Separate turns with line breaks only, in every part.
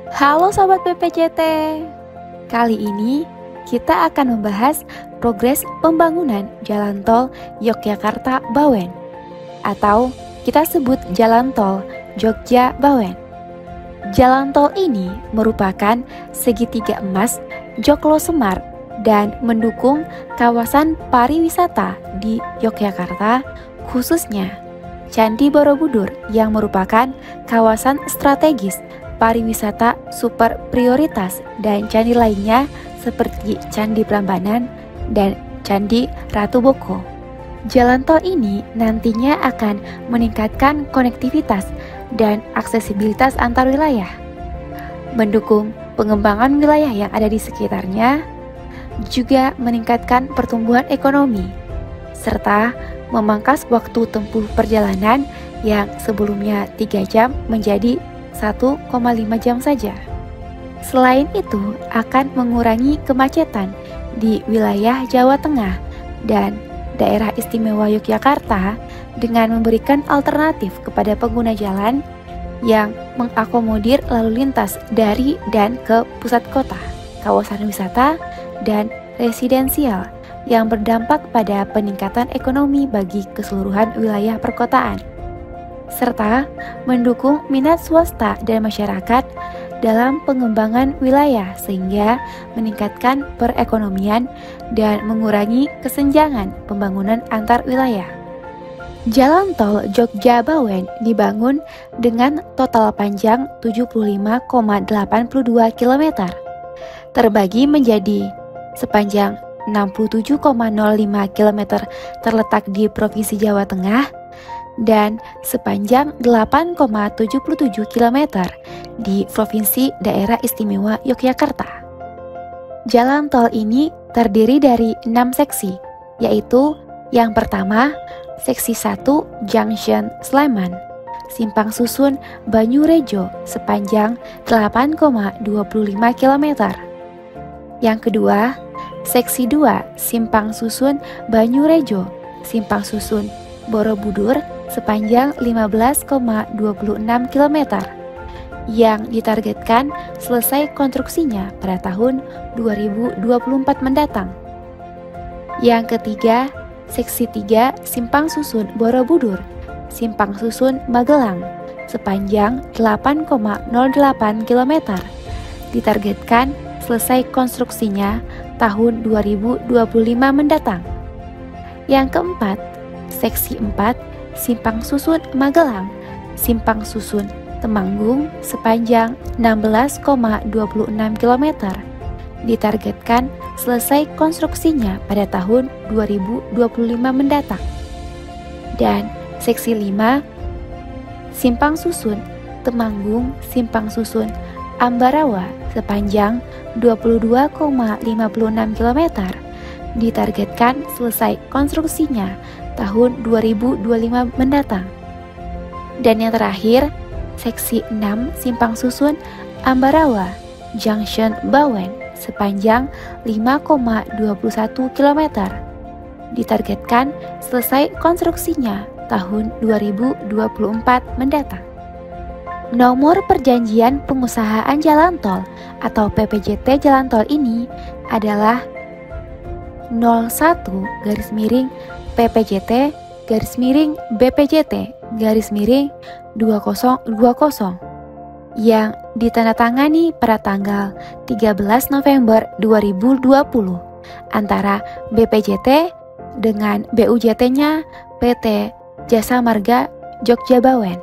Halo Sobat PPJT, kali ini kita akan membahas progres pembangunan Jalan Tol Yogyakarta-Bawen atau kita sebut Jalan Tol Jogja-Bawen. Jalan tol ini merupakan segitiga emas Joglo-Semar dan mendukung kawasan pariwisata di Yogyakarta, khususnya Candi Borobudur yang merupakan kawasan strategis pariwisata super prioritas dan candi lainnya seperti Candi Prambanan dan Candi Ratu Boko. Jalan tol ini nantinya akan meningkatkan konektivitas dan aksesibilitas antar wilayah, mendukung pengembangan wilayah yang ada di sekitarnya, juga meningkatkan pertumbuhan ekonomi, serta memangkas waktu tempuh perjalanan yang sebelumnya 3 jam menjadi 1,5 jam saja. Selain itu, akan mengurangi kemacetan di wilayah Jawa Tengah dan Daerah Istimewa Yogyakarta dengan memberikan alternatif kepada pengguna jalan yang mengakomodir lalu lintas dari dan ke pusat kota, kawasan wisata, dan residensial yang berdampak pada peningkatan ekonomi bagi keseluruhan wilayah perkotaan, serta mendukung minat swasta dan masyarakat dalam pengembangan wilayah sehingga meningkatkan perekonomian dan mengurangi kesenjangan pembangunan antar wilayah. Jalan tol Jogja-Bawen dibangun dengan total panjang 75,82 km, terbagi menjadi sepanjang 67,05 km terletak di Provinsi Jawa Tengah dan sepanjang 8,77 km di Provinsi Daerah Istimewa Yogyakarta. Jalan tol ini terdiri dari 6 seksi, yaitu yang pertama, seksi 1 Junction Sleman, Simpang Susun Banyurejo sepanjang 8,25 km. Yang kedua, seksi 2 Simpang Susun Banyurejo, Simpang Susun Borobudur sepanjang 15,26 km yang ditargetkan selesai konstruksinya pada tahun 2024 mendatang. Yang ketiga, seksi 3 Simpang Susun Borobudur, Simpang Susun Magelang sepanjang 8,08 km ditargetkan selesai konstruksinya tahun 2025 mendatang. Yang keempat, seksi 4 Simpang Susun Magelang, Simpang Susun Temanggung sepanjang 16,26 km ditargetkan selesai konstruksinya pada tahun 2025 mendatang. Dan seksi 5 Simpang Susun Temanggung, Simpang Susun Ambarawa sepanjang 22,56 km ditargetkan selesai konstruksinya tahun 2025 mendatang. Dan yang terakhir, seksi 6 Simpang Susun Ambarawa Junction Bawen sepanjang 5,21 km ditargetkan selesai konstruksinya tahun 2024 mendatang. Nomor perjanjian pengusahaan jalan tol atau PPJT jalan tol ini adalah 01-PPJT BPJT 2020 yang ditandatangani pada tanggal 13 November 2020 antara BPJT dengan BUJT-nya PT Jasa Marga Jogja-Bawen.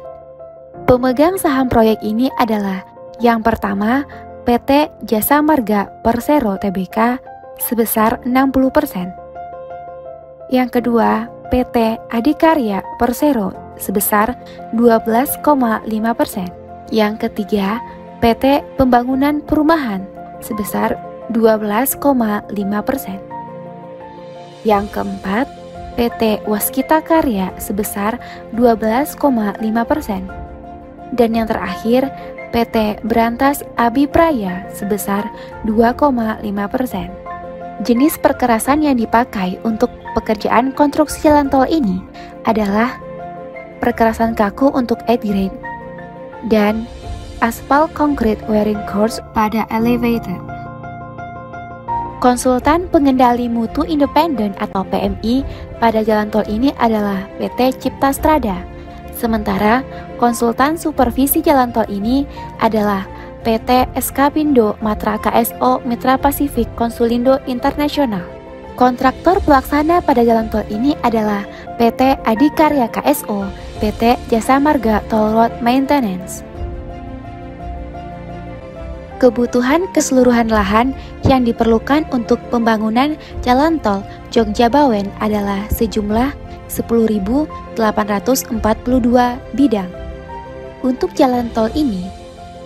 Pemegang saham proyek ini adalah yang pertama PT Jasa Marga Persero Tbk sebesar 60%. Yang kedua, PT Adikarya Persero sebesar 12,5%. Yang ketiga, PT Pembangunan Perumahan sebesar 12,5%. Yang keempat, PT Waskita Karya sebesar 12,5%. Dan yang terakhir, PT Berantas Abipraya sebesar 2,5%. Jenis perkerasan yang dipakai untuk pekerjaan konstruksi jalan tol ini adalah perkerasan kaku untuk 8 grade dan aspal concrete wearing course pada elevator. Konsultan pengendali mutu independen atau PMI pada jalan tol ini adalah PT Cipta Strada. Sementara konsultan supervisi jalan tol ini adalah PT SKPindo Matra KSO Mitra Pasifik Konsulindo Internasional. Kontraktor pelaksana pada jalan tol ini adalah PT Adikarya KSO, PT Jasa Marga Toll Road Maintenance. Kebutuhan keseluruhan lahan yang diperlukan untuk pembangunan jalan tol Jogja-Bawen adalah sejumlah 10.842 bidang. Untuk jalan tol ini,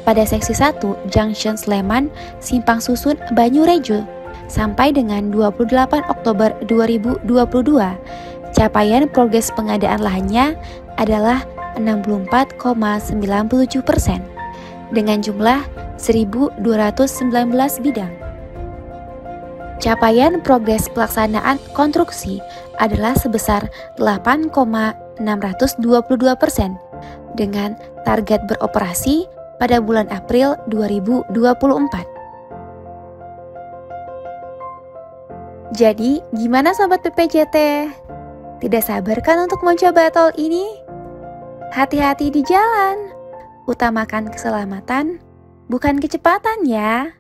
pada seksi 1 Junction Sleman Simpang Susun Banyurejo sampai dengan 28 Oktober 2022, capaian progres pengadaan lahannya adalah 64,97% dengan jumlah 1.219 bidang. Capaian progres pelaksanaan konstruksi adalah sebesar 8,622% dengan target beroperasi pada bulan April 2024. Jadi, gimana sobat PPJT? Tidak sabar kan untuk mencoba tol ini? Hati-hati di jalan. Utamakan keselamatan, bukan kecepatan ya.